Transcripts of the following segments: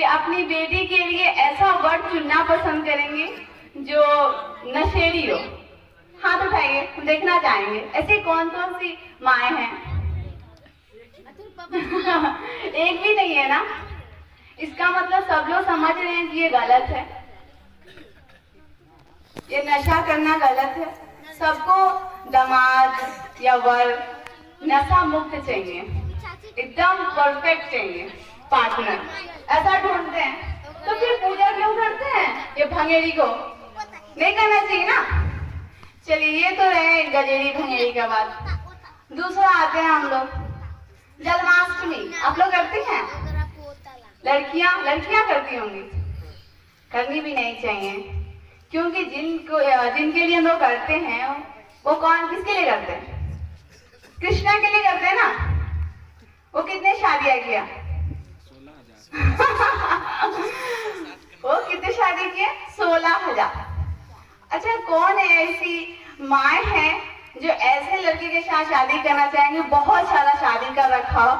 कि अपनी बेटी के लिए ऐसा वर चुनना पसंद करेंगे जो नशेड़ी हो? हाथ उठाइए, हम देखना चाहेंगे ऐसी कौन कौन सी माएँ हैं। एक भी नहीं है ना? इसका मतलब सब लोग समझ रहे हैं कि ये गलत है, ये नशा करना गलत है। सबको दामाद या वर नशा मुक्त चाहिए, एकदम परफेक्ट चाहिए पार्टनर, ऐसा ढूंढते हैं। तो फिर पूजा क्यों करते हैं ये भंगेरी को? नहीं करना चाहिए ना। चलिए ये तो रहे गजेरी भंगेरी का बात। दूसरा आते हैं हम लोग जन्माष्टमी। आप लोग करती हैं? लड़कियां करती होंगी। करनी भी नहीं चाहिए, क्योंकि जिनके लिए हम लोग करते हैं वो कौन, किसके लिए करते हैं? कृष्णा के लिए करते हैं ना। वो कितने शादियां किया? 16,000। वो कितने शादी किए? 16,000। अच्छा, कौन है ऐसी माँ है जो ऐसे लड़के के साथ शादी करना चाहेंगे? बहुत सारा शादी कर रखा हो,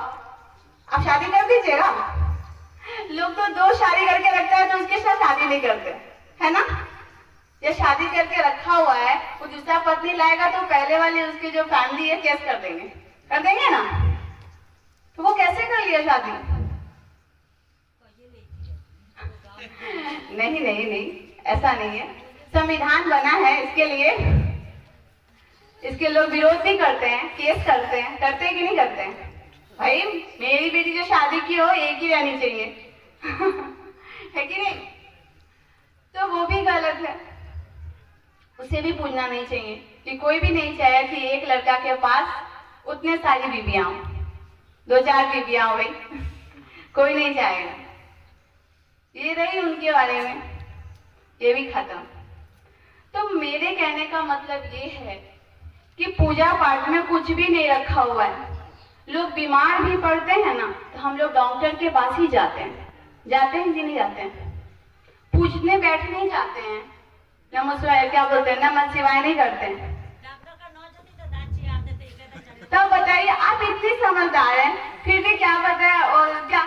आप शादी कर दीजिएगा। लोग तो 2 शादी करके रखता है तो उसके साथ शादी नहीं करते, है ना? या शादी करके रखा हुआ है, वो दूसरा पत्नी लाएगा तो पहले वाले उसके जो फैमिली है केस कर देंगे ना। तो वो कैसे कर लिया शादी? नहीं, ऐसा नहीं है। संविधान बना है इसके लिए, इसके लोग विरोध भी करते हैं, केस करते हैं कि नहीं करते हैं? भाई मेरी बेटी जो शादी की हो एक ही रहनी चाहिए। है कि नहीं? तो वो भी गलत है, उसे भी पूछना नहीं चाहिए कि कोई भी नहीं चाहे कि एक लड़का के पास उतने सारी बीबियां हो, 2-4 बीबियां हो गई। कोई नहीं चाहेगा। ये रही उनके बारे में, ये भी खत्म। तो मेरे कहने का मतलब ये है कि पूजा पाठ में कुछ भी नहीं रखा हुआ है। लोग बीमार भी पड़ते हैं ना तो हम लोग डॉक्टर के पास ही जाते हैं कि नहीं जाते हैं? पूछने बैठने ही जाते हैं, नमस्कार क्या बोलते हैं, नमः शिवाय नहीं करते हैं। तब बताइए, आप इतनी समझदार हैं फिर भी क्या बताए और क्या?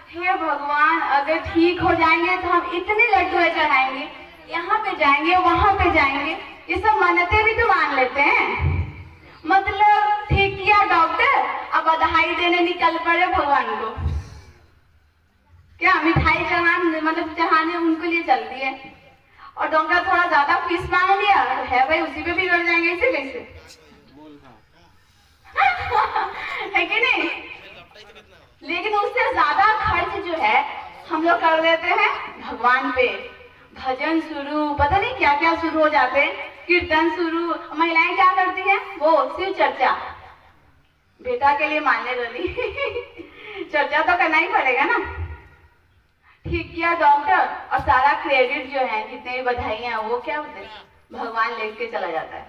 हे भगवान, अगर ठीक हो जाएंगे तो हम इतने लड्डू चढ़ाएंगे, यहाँ पे जाएंगे वहां पे जाएंगे, ये सब मन्नतें भी तो मान लेते हैं। मतलब ठीक किया डॉक्टर, अब बधाई देने निकल पड़े भगवान को। क्या मिठाई चढ़ाने उनको लिए चल दिए और डॉक्टर थोड़ा ज्यादा फीस मांग लिया है, भाई उसी पे बिगड़ जाएंगे इसे कैसे? है कि नहीं? लेकिन उससे ज्यादा खर्च जो है हम लोग कर देते हैं भगवान पे। भजन शुरू, पता नहीं क्या क्या शुरू हो जाते हैं, कीर्तन शुरू। महिलाएं क्या करती हैं? वो शिव चर्चा, बेटा के लिए मानने वाली। चर्चा तो करना ही पड़ेगा ना। ठीक किया डॉक्टर, और सारा क्रेडिट जो है, जितने भी बधाइयां वो क्या होते हैं, भगवान लेके चला जाता है।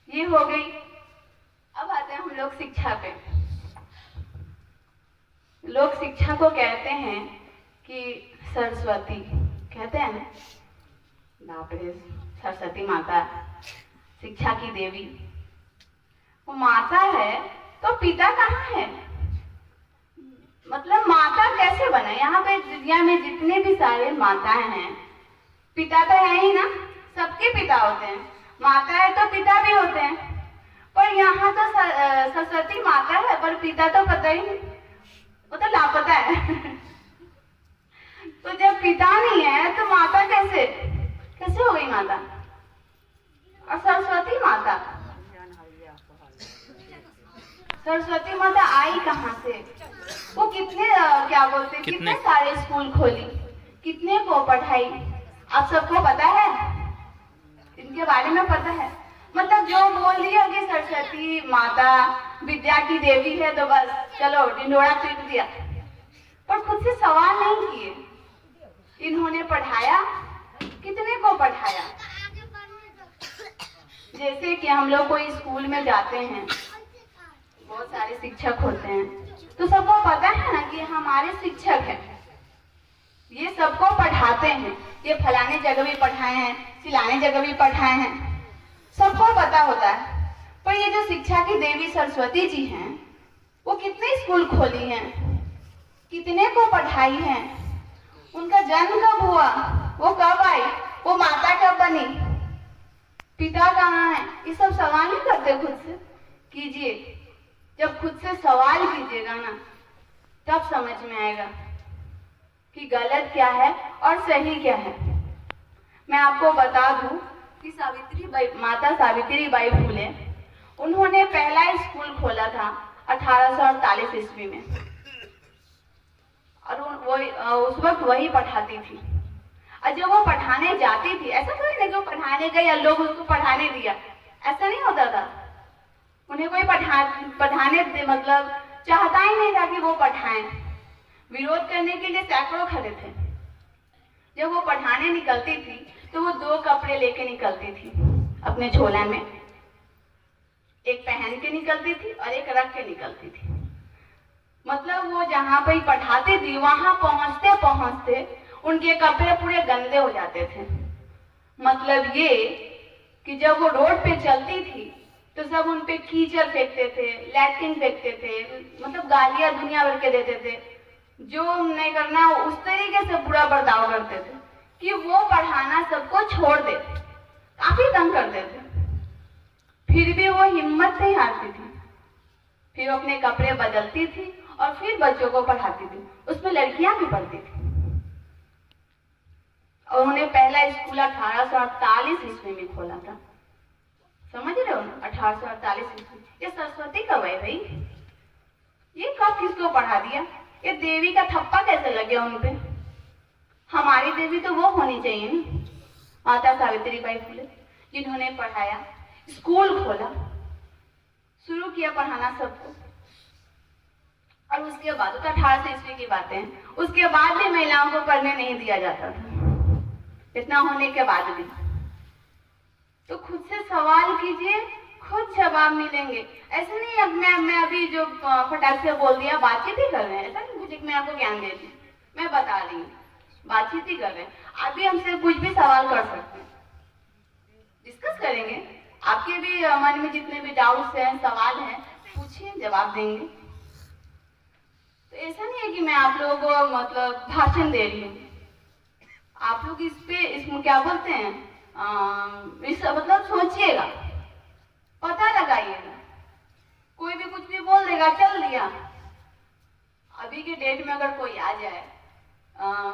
ये हो गई। अब आते हैं हम लोग शिक्षा पे। लोग शिक्षा को कहते हैं कि सरस्वती, कहते हैं ना, बाप रे, सरस्वती माता शिक्षा की देवी। वो माता है तो पिता कहाँ है? मतलब माता कैसे बना? यहाँ पे दुनिया में जितने भी सारे माताएं हैं, पिता तो है ही ना, सबके पिता होते हैं। माता है तो पिता भी होते हैं, पर यहाँ तो सरस्वती माता है पर पिता तो पता ही नहीं, वो तो लापता है। तो जब पिता नहीं है तो माता कैसे हो गई माता? और सरस्वती माता आई कहाँ से? वो कितने क्या बोलते, कितने सारे स्कूल खोली, कितने को पढ़ाई, आप सबको पता है? इनके बारे में पता है? मतलब जो बोल दिया कि सरस्वती माता विद्या की देवी है तो बस चलो ढिंडोरा पीट दिया, पर खुद से सवाल नहीं किए। इन्होंने पढ़ाया, कितने को पढ़ाया? जैसे कि हम लोग कोई स्कूल में जाते हैं, बहुत सारे शिक्षक होते हैं, तो सबको पता है ना कि हमारे शिक्षक हैं, ये सबको पढ़ाते हैं, ये फलाने जगह भी पढ़ाए हैं, चिलाने जगह भी पढ़ाए हैं, सबको पता होता है। पर ये जो शिक्षा की देवी सरस्वती जी हैं, वो कितने स्कूल खोली हैं, कितने को पढ़ाई है, उनका जन्म कब हुआ, वो कब आई, वो माता कब बनी, पिता कहाँ है, ये सब सवाल नहीं करते खुद से। कीजिए, जब खुद से सवाल कीजिएगा ना तब समझ में आएगा कि गलत क्या है और सही क्या है। मैं आपको बता दूं कि माता सावित्री बाई फुले उन्होंने पहला स्कूल खोला था 1848 ईस्वी में, और वो उस वक्त वही पढ़ाती थी। और जब वो पढ़ाने जाती थी, ऐसा थोड़ी नहीं कि वो पढ़ाने गई या लोग उसको पढ़ाने दिया, ऐसा नहीं होता था। उन्हें कोई पढ़ाने मतलब चाहता ही नहीं था कि वो पढ़ाएं। विरोध करने के लिए सैकड़ों खड़े थे। जब वो पढ़ाने निकलती थी तो वो 2 कपड़े लेके निकलती थी अपने झोला में, एक पहन के निकलती थी और एक रख के निकलती थी। मतलब वो जहाँ पे पढ़ाती थी वहां पहुंचते पहुंचते उनके कपड़े पूरे गंदे हो जाते थे। मतलब ये कि जब वो रोड पे चलती थी तो सब उन पे कीचड़ फेंकते थे, लैट्रिन फेंकते थे, मतलब गालियां दुनिया भर के देते थे। जो नहीं करना उस तरीके से बुरा बर्ताव करते थे कि वो पढ़ाना सबको छोड़ देते, काफी तंग करते थे। फिर भी वो हिम्मत नहीं हारती थी, फिर वो अपने कपड़े बदलती थी और फिर बच्चों को पढ़ाती थी। उसमें लड़कियां भी पढ़ती थी। और उन्होंने पहला स्कूल 1848 ईस्वी में खोला था। समझ रहे हो ना, 1848 ईस्वी। ये सरस्वती कब है भाई? ये कब किसको पढ़ा दिया? ये देवी का थप्पा कैसे लग गया उन पे? हमारी देवी तो वो होनी चाहिए ना, माता सावित्री बाई फुले, जिन्होंने पढ़ाया, स्कूल खोला, शुरू किया पढ़ाना सबको। और उसके बाद, तो 1800 ईस्वी की बातें हैं, उसके बाद भी महिलाओं को पढ़ने नहीं दिया जाता था, इतना होने के बाद भी। तो खुद से सवाल कीजिए, खुद जवाब मिलेंगे। ऐसे नहीं अब मैं अभी जो फटाक से बोल दिया बातचीत ही कर रहे हैं, ऐसा नहीं मुझे मैं आपको ज्ञान दे रही हूँ, मैं बता रही हूँ, बातचीत ही कर रहे हैं। अभी हमसे कुछ भी सवाल कर सकते हैं, डिस्कस करेंगे। आपके भी मन में जितने भी डाउट्स हैं, सवाल हैं, पूछिए, जवाब देंगे। तो ऐसा नहीं है कि मैं आप लोगों को मतलब भाषण दे रही हूँ। आप लोग इसमें क्या बोलते हैं, मतलब सोचिएगा, पता लगाइएगा। कोई भी कुछ भी बोल देगा, चल दिया। अभी के डेट में अगर कोई आ जाए,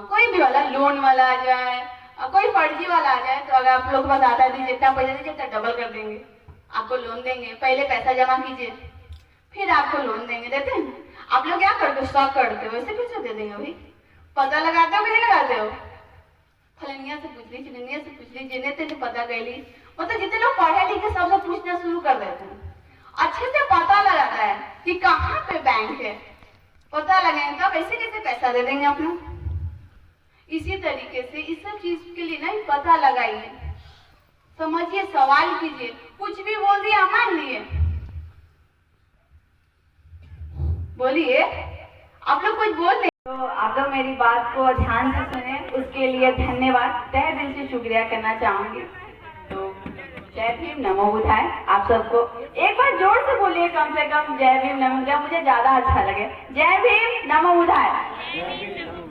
कोई भी वाला, लोन वाला आ जाए, कोई फर्जी वाला आ जाए, तो अगर आप लोग बताता दीजिए, इतना पैसा दीजिए, इतना डबल कर देंगे, आपको लोन देंगे, पहले पैसा जमा कीजिए फिर आपको लोन देंगे। देते हैं आप लोग? क्या करते हो? स्टॉक करते हो, वैसे कैसे दे देंगे भाई? पता लगाते हो कि नहीं लगाते हो? फलनिया से पूछ ली, चिलनिया से पूछ ली, जिन्हें तेने पता कर ली। मतलब जितने लोग पढ़े लिखे सब लोग पूछना शुरू कर देते हैं। अच्छे से पता लगाता है कि कहाँ पे बैंक है, पता लगेगा तब ऐसे कैसे पैसा दे देंगे अपना। इसी तरीके से इस सब चीज के लिए ना पता लगाइए, समझिए, सवाल कीजिए। कुछ भी बोल दिया मान लिए, बोलिए, आप लोग कुछ बोल रहे। तो आप लोग मेरी बात को ध्यान से सुने, उसके लिए धन्यवाद, तहे दिल से शुक्रिया करना चाहूंगी। तो जय भीम, नमो बुद्धाय। आप सबको एक बार जोर से बोलिए, कम से कम जय भीम, नमो बुद्धाय, मुझे ज्यादा अच्छा लगे। जय भीम, नमो बुद्धाय।